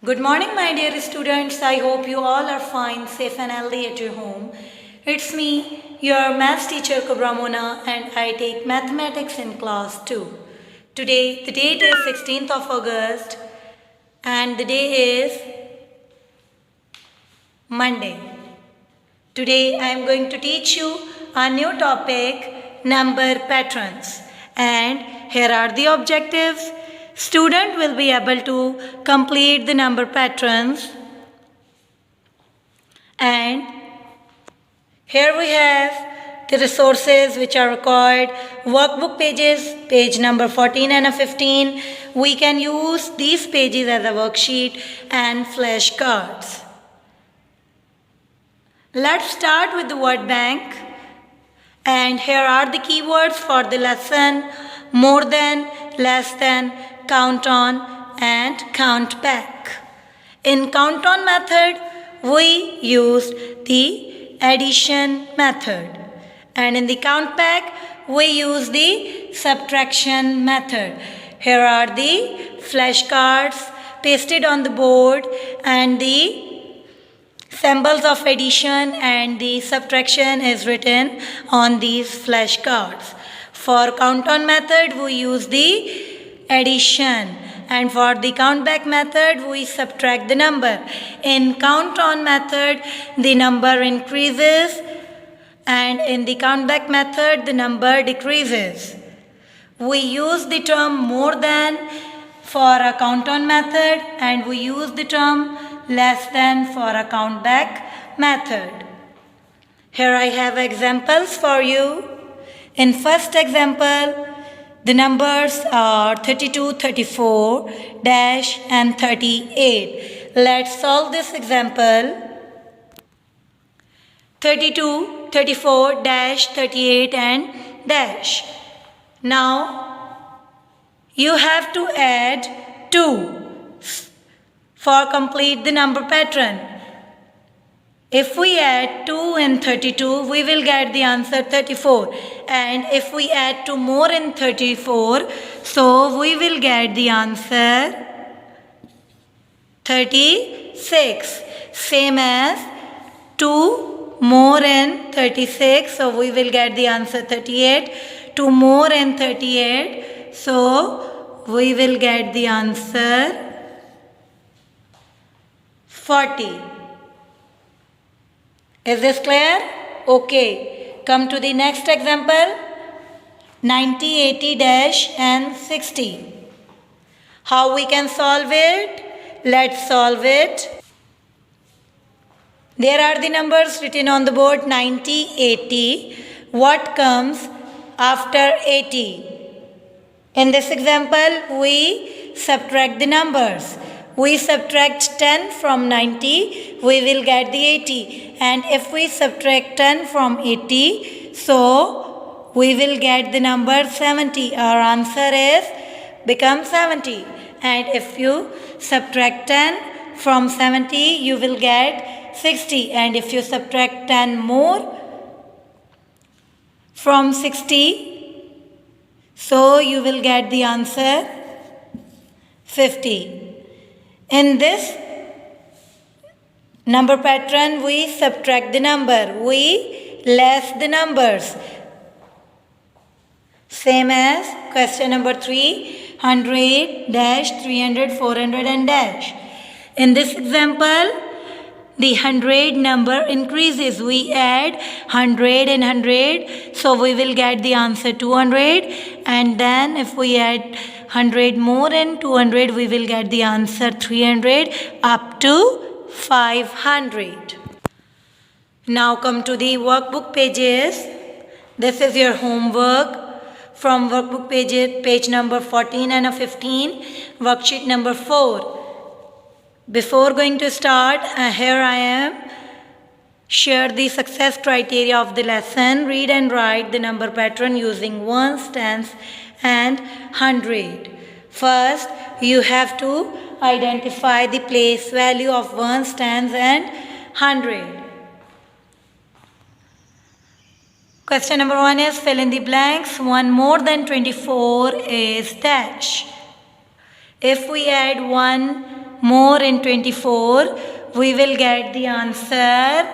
Good morning, my dear students. I hope you all are fine, safe, and healthy at your home. It's me, your maths teacher Kubra Mona, and I take mathematics in class 2. Today, the date is 16th of August, and the day is Monday. Today, I am going to teach you a new topic, number patterns. And here are the objectives. Student will be able to complete the number patterns. And here we have the resources which are required. Workbook pages, page number 14 and 15. We can use these pages as a worksheet and flashcards. Let's start with the word bank. And here are the keywords for the lesson: more than, less than, count on, and count back. In count on method, we used the addition method. And in the count back, we use the subtraction method. Here are the flashcards pasted on the board and the symbols of addition and the subtraction is written on these flashcards. For count on method, we use the addition, and for the count back method, we subtract the number. In count on method, the number increases, and in the count back method, the number decreases. We use the term more than for a count on method, and we use the term less than for a count back method. Here I have examples for you. In first example, the numbers are 32, 34, dash and 38. Let's solve this example. 32, 34, dash, 38 and dash. Now, you have to add 2 for complete the number pattern. If we add 2 in 32, we will get the answer 34. And if we add 2 more in 34, so we will get the answer 36. Same as 2 more in 36, so we will get the answer 38. 2 more in 38, so we will get the answer 40. Is this clear? Okay. Come to the next example. 90, 80, dash and 60. How we can solve it? Let's solve it. There are the numbers written on the board: 90, 80. What comes after 80? In this example, we subtract the numbers. We subtract 10 from 90, we will get the 80. And if we subtract 10 from 80, so we will get the number 70. Our answer is become 70. And if you subtract 10 from 70, you will get 60. And if you subtract 10 more from 60, so you will get the answer 50. In this number pattern, we subtract the number, we less the numbers. Same as question number 3, 100, dash, 300, 400 and dash. In this example, the 100 number increases. We add 100 and 100, so we will get the answer 200. And then if we add 100 more and 200, we will get the answer 300 up to 500. Now come to the workbook pages. This is your homework from workbook pages, page number 14 and 15, worksheet number 4. Before going to start, here I am. Share the success criteria of the lesson. Read and write the number pattern using ones, tens and 100. First, you have to identify the place value of ones, tens and 100. Question number 1 is fill in the blanks. 1 more than 24 is dash. If we add 1 more in 24, we will get the answer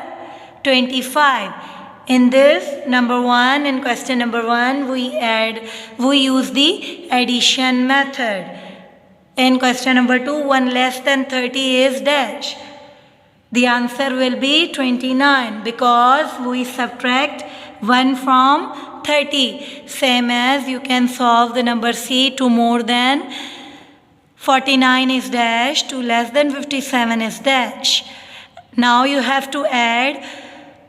25. In this number 1, in question number 1, we use the addition method. In question number 2, 1 less than 30 is dash. The answer will be 29 because we subtract 1 from 30. Same as you can solve the number C. 2 more than 49 is dash, 2 less than 57 is dash. Now you have to add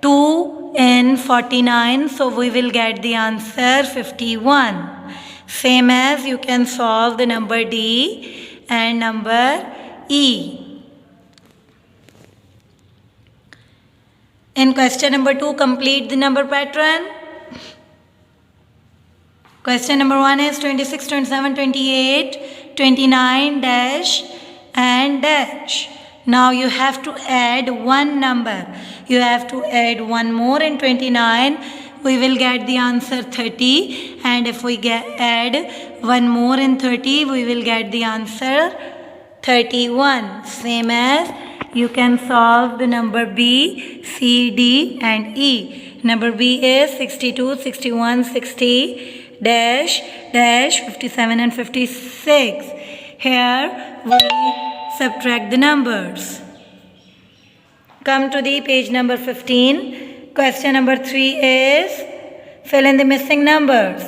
2 in 49, so we will get the answer 51. Same as you can solve the number D and number E. In question number 2, complete the number pattern. Question number 1 is 26, 27, 28, 29 dash and dash. Now you have to add one number. You have to add one more in 29. We will get the answer 30. And if we add one more in 30, we will get the answer 31. Same as you can solve the number B, C, D and E. Number B is 62, 61, 60, dash, dash, 57 and 56. Here we subtract the numbers. Come to the page number 15. Question number 3 is fill in the missing numbers.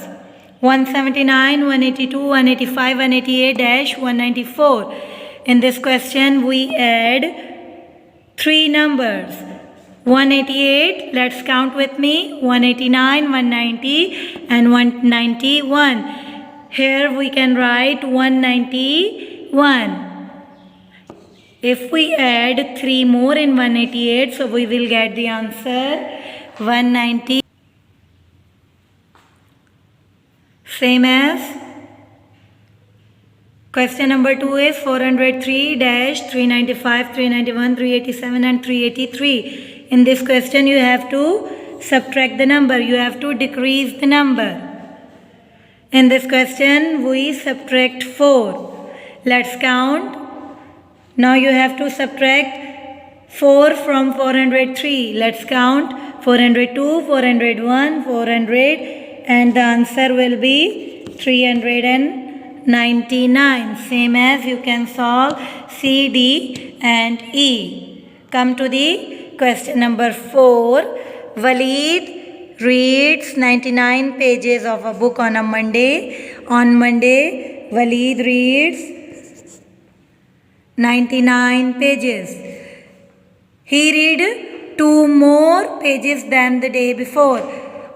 179, 182, 185, 188, dash, 194. In this question we add 3 numbers. 188, let's count with me. 189, 190 and 191. Here we can write 191. If we add 3 more in 188, so we will get the answer 190. Same as question number 2 is 403 dash 395, 391, 387 and 383. In this question you have to subtract the number. You have to decrease the number. In this question we subtract 4. Let's count. Now you have to subtract 4 from 403. Let's count 402, 401, 400 and the answer will be 399. Same as you can solve C, D and E. Come to the question number 4. Waleed reads 99 pages of a book on a Monday. On Monday, Waleed reads 99 pages. He read 2 more pages than the day before.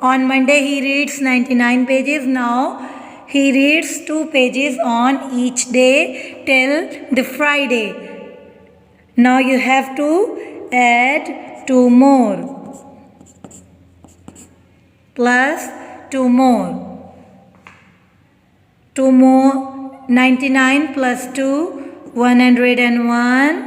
On Monday he reads 99 pages. Now he reads 2 pages on each day till the Friday. Now you have to add 2 more plus 2 more. 2 more, 99 plus 2, 101.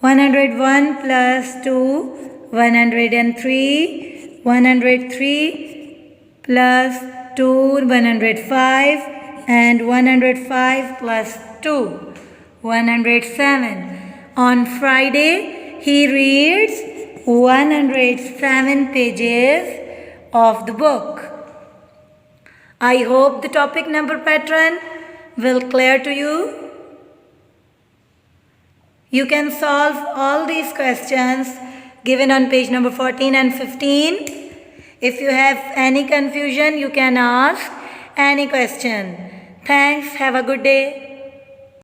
101 plus 2, 103. 103 plus 2, 105. And 105 plus 2, 107. On Friday, he reads 107 pages of the book. I hope the topic number pattern will clear to you. You can solve all these questions given on page number 14 and 15. If you have any confusion, you can ask any question. Thanks. Have a good day.